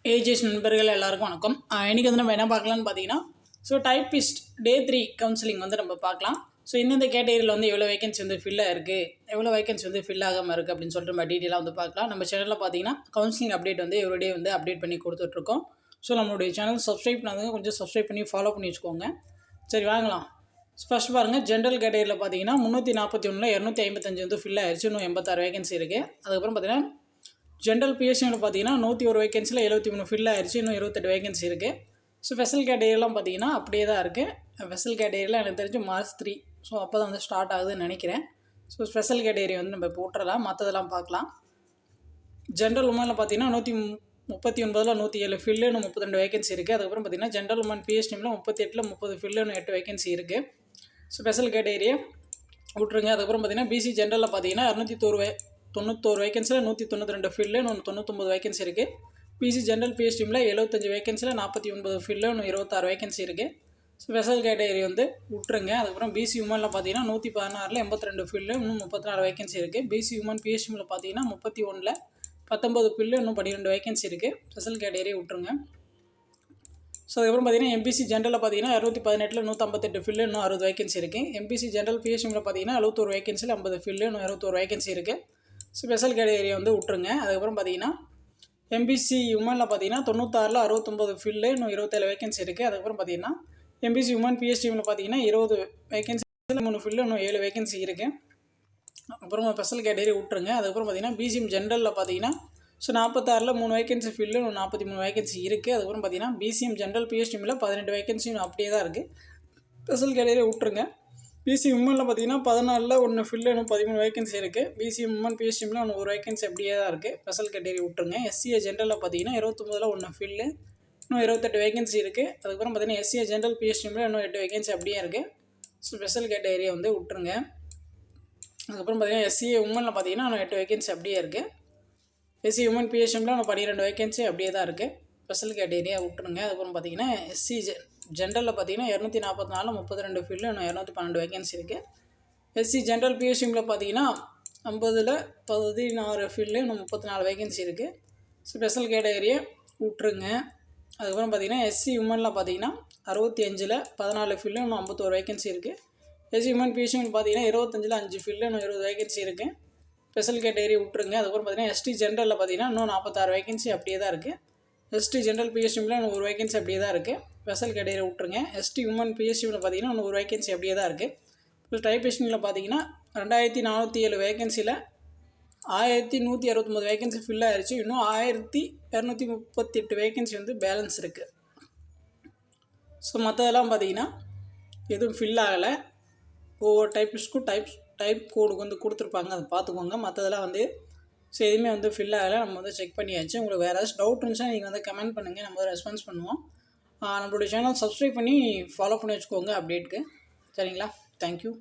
AGS நண்பர்கள் எல்லாருக்கும் வணக்கம். இன்றைக்கி வந்து நம்ம என்ன பார்க்கலான்னு பார்த்தீங்கன்னா, டைப்பிஸ்ட் டே 3 கவுன்சிலிங் வந்து நம்ம பார்க்கலாம். இந்தந்த கேட்டகரியில் வந்து எவ்வளோ வேகன்சி வந்து ஃபில் ஆகிருக்கு, எவ்வளோ வேகன்சி வந்து ஃபில் ஆகாமல் இருக்குது அப்படின்னு சொல்லிட்டு நம்ம டீட்டெயிலாக வந்து பார்க்கலாம். நம்ம சேனலில் பார்த்தீங்கன்னா கவுன்சிலிங் அப்டேட் வந்து எவ்ரிடே வந்து அப்டேட் பண்ணி கொடுத்துட்ருக்கோம். நம்மளுடைய சேனல் சப்ஸ்கிரைப் பண்ணாதவங்க கொஞ்சம் சப்ஸ்கிரைப் பண்ணி ஃபாலோ பண்ணி வச்சுக்கோங்க. சரி வாங்கலாம். ஃபஸ்ட் பாருங்கள், ஜென்ரல் கேட்டகரியில் பார்த்தீங்கன்னா 341 255 வந்து ஃபில் ஆயிடுச்சு. இன்னும் 86 வேகன்சி இருக்குது. அதுக்கப்புறம் பார்த்தீங்கன்னா ஜென்ரல் பிஎஸ்சியில் பார்த்தீங்கன்னா 101 வேகன்சியில் 73 ஃபில் ஆயிடுச்சு. இன்னும் 28 வேகன்சி இருக்குது. ஸ்பெஷல் கேட்டகரியெலாம் பார்த்தீங்கன்னா அப்படியே தான் இருக்குது. ஸ்பெஷல் கேட்டகரியில் எனக்கு தெரிஞ்சு மார்ச் 3 அப்போ தான் வந்து ஸ்டார்ட் ஆகுதுன்னு நினைக்கிறேன். ஸ்பெஷல் கேட்டகரி வந்து நம்ம போட்டுடலாம், மற்றதெல்லாம் பார்க்கலாம். ஜென்ரல் உமனில் பார்த்தீங்கன்னா 139 107 ஃபில்லு, இன்னும் 32 வேகன்சி இருக்குது. அதுக்கப்புறம் பார்த்தீங்கன்னா ஜென்ரல் உமன் பிஎஸ்டியில் 38 30 ஃபில்லு, இன்னும் 8 வேகன்சி இருக்குது. ஸ்பெஷல் கேட்டகரியை விட்ருங்க. அதுக்கப்புறம் பார்த்தீங்கன்னா பிசி ஜென்ரலில் பார்த்தீங்கன்னா 291 வேகன்சியில் 192 ஃபில்லு, இன்னும் 99 வேகன்சி இருக்குது. பிசி ஜென்ரல் பிஎஸ்டியில் 75 வேகன்சியில் 49 ஃபில்லு, இன்னும் 26 வேகன்சி இருக்குது. ஸ்பெஷல் கேட்டகரி வந்து விட்ருங்க. அதுக்கப்புறம் பிசி உமனில் பார்த்தீங்கன்னா 116 82 ஃபில்லு, இன்னும் 34 வேகன்சி இருக்குது. பிசி உமன் பிஎஸ்டியில் பார்த்தீங்கன்னா 31 19 ஃபில்லு, இன்னும் 12 வேகன்சி இருக்குது. ஸ்பெஷல் கேட்டகரியை விட்ருங்க. அதுக்கப்புறம் பார்த்தீங்கன்னா எம்பிசி ஜென்ரலில் பார்த்தீங்கன்னா 218 158 ஃபில்லு, இன்னும் 60 வேகன்சி இருக்குது. எம்பிசி ஜென்ரல் பிஎஸ்டியில் பார்த்தீங்கன்னா 71 வேகன்சியில் 50 ஃபில்லு, இன்னும் 21 வேகன்சி இருக்குது. ஸ்பெஷல் கேட்டகரியை வந்து விட்ருங்க. அதுக்கப்புறம் பார்த்தீங்கன்னா எம்பிசி உமனில் பார்த்தீங்கன்னா 96 69 ஃபில்லு, இன்னும் 27 வேகன்சி இருக்குது. அதுக்கப்புறம் பார்த்தீங்கன்னா எம்பிசி உமன் பிஎஸ்டியில் பார்த்தீங்கன்னா 20 வேகன்சி 3 ஃபில்லு, இன்னும் 7 வேகன்சி இருக்குது. அப்புறம் ஸ்பெஷல் கேட்டகரி விட்ருங்க. அதுக்கப்புறம் பார்த்தீங்கன்னா பிசிஎம் ஜென்ரலில் பார்த்தீங்கன்னா 46 3 வேகன்சி ஃபில்லு, இன்னும் 43 வேகன்சி இருக்குது. அதுக்கப்புறம் பார்த்தீங்கன்னா பிசிஎம் ஜென்ரல் பிஎஸ்டியில் 18 வேகன்சி அப்படியே தான் இருக்குது. ஸ்பெஷல் கேட்டகரி விட்ருங்க. பிசி உமனில் பார்த்தீங்கன்னா 14 1 ஃபில்லு, இன்னும் 13 வேகன்சி இருக்குது. பிசி உமன் பிஎஸ்டியில் இன்னும் 1 வேகன்சி அப்படியே தான் இருக்குது. ஸ்பெஷல் கேட்டகரி விட்ருங்க. எஸ்சிஏ ஜென்ரலில் பார்த்தீங்கன்னா 29 1 ஃபில்லு, இன்னும் 28 வேகன்சி இருக்குது. அதுக்கப்புறம் பார்த்தீங்கன்னா எஸ்சிஏ ஜென்ரல் பிஎஸ்டியில் இன்னும் 8 வேகன்சி அப்படியே இருக்குது. ஸ்பெஷல் கேட்டகரியை வந்து விட்ருங்க. அதுக்கப்புறம் பார்த்தீங்கன்னா எஸ்சிஏ உமனில் பார்த்தீங்கன்னா இன்னும் 8 வேகன்சி அப்படியே இருக்குது. எஸ்சி உமன் பிஎஸ்டியில் இன்னும் 12 வேகன்சி அப்படியே தான் இருக்குது. ஸ்பெஷல் கேட்டகரியாக விட்ருங்க. அதுக்கப்புறம் பார்த்தீங்கன்னா எஸ்சி ஜென்ரலில் பார்த்தீங்கன்னா 244 32 ஃபில்லு, இன்னும் 212 வேகன்சி இருக்குது. எஸ்சி ஜென்ரல் பிஎஸ்டியில் பார்த்தீங்கன்னா 50 16 ஃபில்லு, இன்னும் 34 வேகன்சி இருக்குது. ஸ்பெஷல் கேட்டகரியை விட்ருங்க. அதுக்கப்புறம் பார்த்தீங்கன்னா எஸ்சி உமனில் பார்த்தீங்கன்னா 65 14 ஃபில்லு, இன்னும் 51 வேகன்சி இருக்குது. எஸ்சி உமன் பிஎஸ்டியில் பார்த்தீங்கன்னா 25 5 ஃபில்லு, இன்னும் 20 வேகன்சி இருக்குது. ஸ்பெஷல் கேட்டகரி விட்ருங்க. அதுக்கப்புறம் பார்த்தீங்கன்னா எஸ்டி ஜென்ரலில் பார்த்தீங்கன்னா இன்னும் 46 வேகன்சி அப்படியே தான் இருக்குது. எஸ்டி ஜென்ரல் பிஎஸ்டியில் இன்னும் 1 வேகன்சி அப்படியே தான் இருக்குது. ஸ்பெஷல் கேட்டகரி விட்ருங்க. எஸ்டி உமன் பிஎஸ்டியில் பார்த்தீங்கன்னா இன்னும் 1 வேகன்சி அப்படியே தான் இருக்குது. இப்போ டைப்பிஸ்டில் பார்த்தீங்கன்னா 2407 வேகன்சியில் 1169 வேகன்சி ஃபில் ஆயிடுச்சு. இன்னும் 1238 வேகன்சி வந்து பேலன்ஸ் இருக்குது. மற்றதெல்லாம் பார்த்தீங்கன்னா எதுவும் ஃபில் ஆகலை. ஒவ்வொரு டைப்பிஸ்ட்க்கும் டைப் கோடுக்கு வந்து கொடுத்துருப்பாங்க, அதை பார்த்துக்கோங்க. மற்றதெல்லாம் வந்து எதுவுமே வந்து ஃபில் ஆகலை. நம்ம வந்து செக் பண்ணியாச்சு. உங்களுக்கு வேறு ஏதாச்சும் டவுட் இருந்துச்சுன்னா நீங்கள் வந்து கமெண்ட் பண்ணுங்கள், நம்ம வந்து ரெஸ்பான்ஸ் பண்ணுவோம். நம்மளுடைய சேனல் சப்ஸ்கிரைப் பண்ணி ஃபாலோ பண்ணி வச்சுக்கோங்க அப்டேட்டுக்கு. சரிங்களா? தேங்க்யூ.